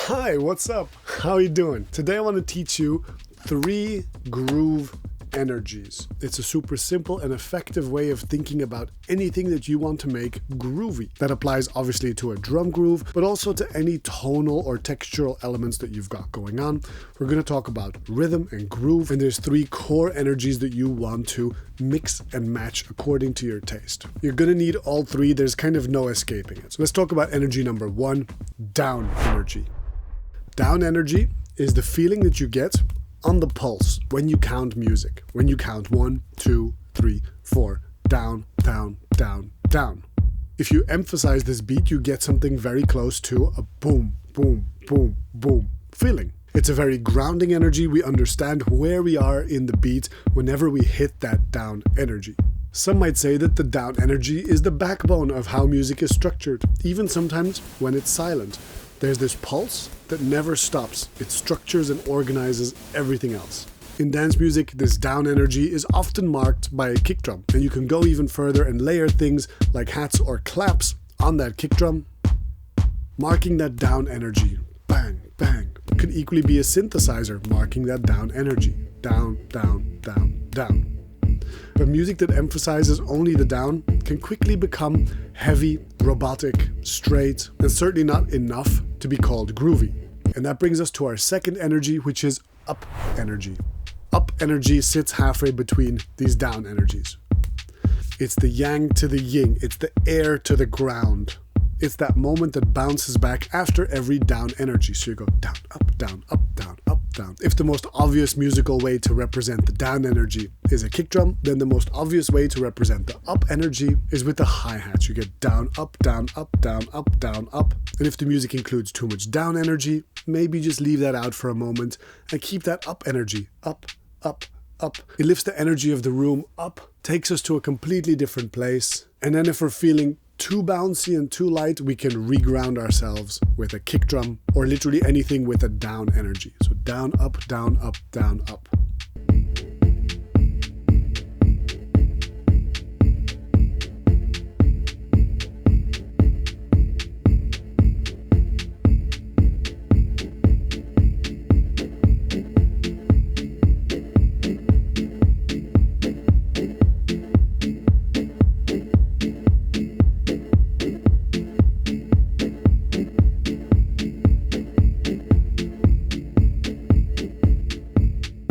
Hi, what's up? How are you doing? Today I want to teach you 3 groove energies. It's a super simple and effective way of thinking about anything that you want to make groovy. That applies obviously to a drum groove, but also to any tonal or textural elements that you've got going on. We're going to talk about rhythm and groove, and there's 3 core energies that you want to mix and match according to your taste. You're going to need all 3. There's kind of no escaping it. So let's talk about energy number 1, down energy. Down energy is the feeling that you get on the pulse when you count music. When you count 1, 2, 3, 4, down, down, down, down. If you emphasize this beat, you get something very close to a boom, boom, boom, boom feeling. It's a very grounding energy. We understand where we are in the beat whenever we hit that down energy. Some might say that the down energy is the backbone of how music is structured, even sometimes when it's silent. There's this pulse that never stops. It structures and organizes everything else. In dance music, this down energy is often marked by a kick drum, and you can go even further and layer things like hats or claps on that kick drum, marking that down energy. Bang, bang. It could equally be a synthesizer marking that down energy. Down, down, down, down. But music that emphasizes only the down can quickly become heavy, robotic, straight, and certainly not enough to be called groovy. And that brings us to our second energy, which is up energy. Up energy sits halfway between these down energies. It's the yang to the yin. It's the air to the ground. It's that moment that bounces back after every down energy. So you go down, up, down, up, down, up, down. If the most obvious musical way to represent the down energy is a kick drum, then the most obvious way to represent the up energy is with the hi-hats. You get down, up, down, up, down, up, down, up. And if the music includes too much down energy, maybe just leave that out for a moment and keep that up energy. Up, up, up. It lifts the energy of the room up, takes us to a completely different place. And then if we're feeling too bouncy and too light, we can reground ourselves with a kick drum or literally anything with a down energy. So down, up, down, up, down, up.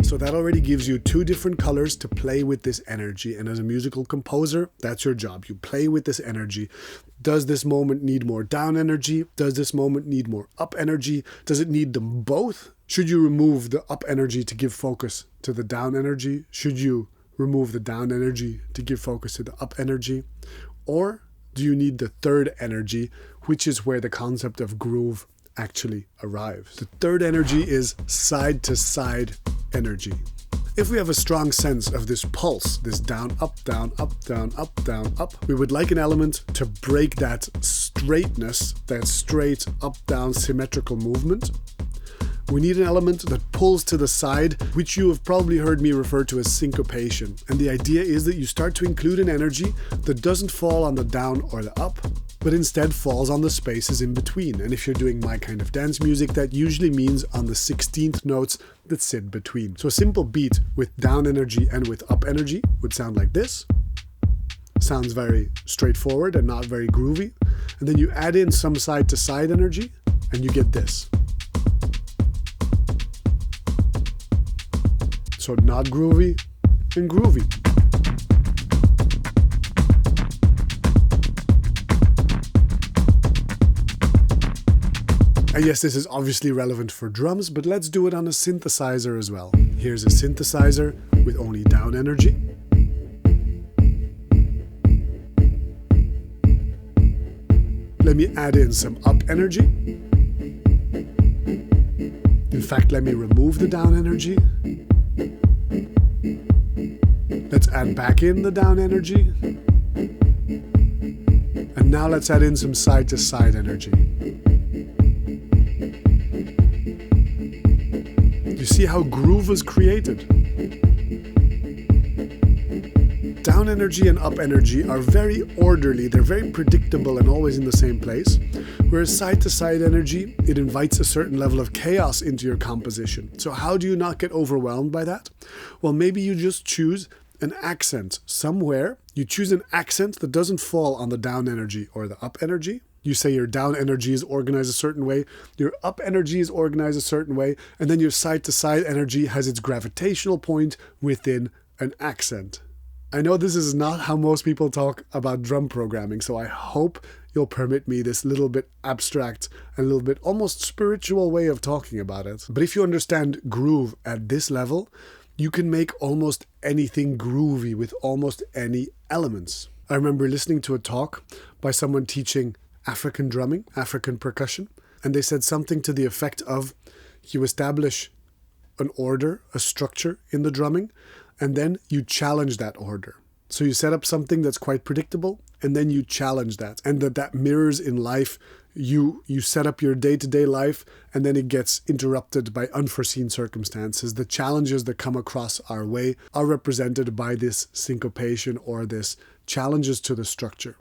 So that already gives you 2 different colors to play with this energy. And as a musical composer, that's your job. You play with this energy. Does this moment need more down energy? Does this moment need more up energy? Does it need them both? Should you remove the up energy to give focus to the down energy? Should you remove the down energy to give focus to the up energy? Or do you need the third energy, which is where the concept of groove actually arrives? The third energy is side-to-side energy. If we have a strong sense of this pulse, this down, up, down, up, down, up, down, up, we would like an element to break that straightness, that straight up, down, symmetrical movement. We need an element that pulls to the side, which you have probably heard me refer to as syncopation. And the idea is that you start to include an energy that doesn't fall on the down or the up, but instead falls on the spaces in between. And if you're doing my kind of dance music, that usually means on the 16th notes that sit between. So a simple beat with down energy and with up energy would sound like this. Sounds very straightforward and not very groovy. And then you add in some side-to-side energy and you get this. So not groovy and groovy. And yes, this is obviously relevant for drums, but let's do it on a synthesizer as well. Here's a synthesizer with only down energy. Let me add in some up energy. In fact, let me remove the down energy. Let's add back in the down energy. And now let's add in some side-to-side energy. You see how groove was created? Down energy and up energy are very orderly, they're very predictable and always in the same place. Whereas side to side energy, it invites a certain level of chaos into your composition. So how do you not get overwhelmed by that? Well, maybe you just choose an accent somewhere. You choose an accent that doesn't fall on the down energy or the up energy. You say your down energy is organized a certain way, your up energy is organized a certain way, and then your side to side energy has its gravitational point within an accent. I know this is not how most people talk about drum programming, so I hope you'll permit me this little bit abstract and a little bit almost spiritual way of talking about it. But if you understand groove at this level, you can make almost anything groovy with almost any elements. I remember listening to a talk by someone teaching African drumming, African percussion, and they said something to the effect of you establish an order, a structure in the drumming, and then you challenge that order. So you set up something that's quite predictable, and then you challenge that. And that mirrors in life. You set up your day-to-day life, and then it gets interrupted by unforeseen circumstances. The challenges that come across our way are represented by this syncopation or this challenges to the structure.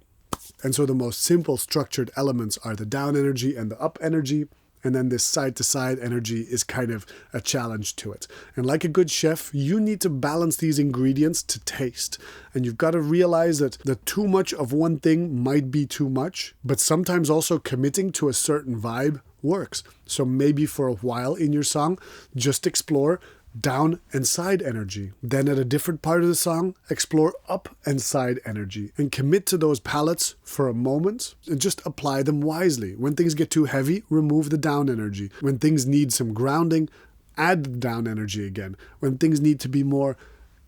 And so the most simple structured elements are the down energy and the up energy. And then this side-to-side energy is kind of a challenge to it. And like a good chef, you need to balance these ingredients to taste. And you've got to realize that too much of one thing might be too much, but sometimes also committing to a certain vibe works. So maybe for a while in your song, just explore down and side energy. Then at a different part of the song, explore up and side energy and commit to those palettes for a moment and just apply them wisely. When things get too heavy, remove the down energy. When things need some grounding, add the down energy again. When things need to be more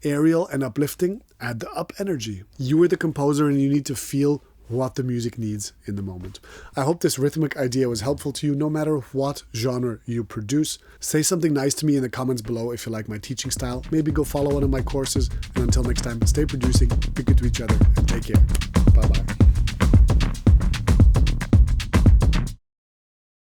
aerial and uplifting, add the up energy. You are the composer and you need to feel what the music needs in the moment. I hope this rhythmic idea was helpful to you no matter what genre you produce. Say something nice to me in the comments below if you like my teaching style. Maybe go follow one of my courses. And until next time, stay producing, be good to each other, and take care. Bye-bye.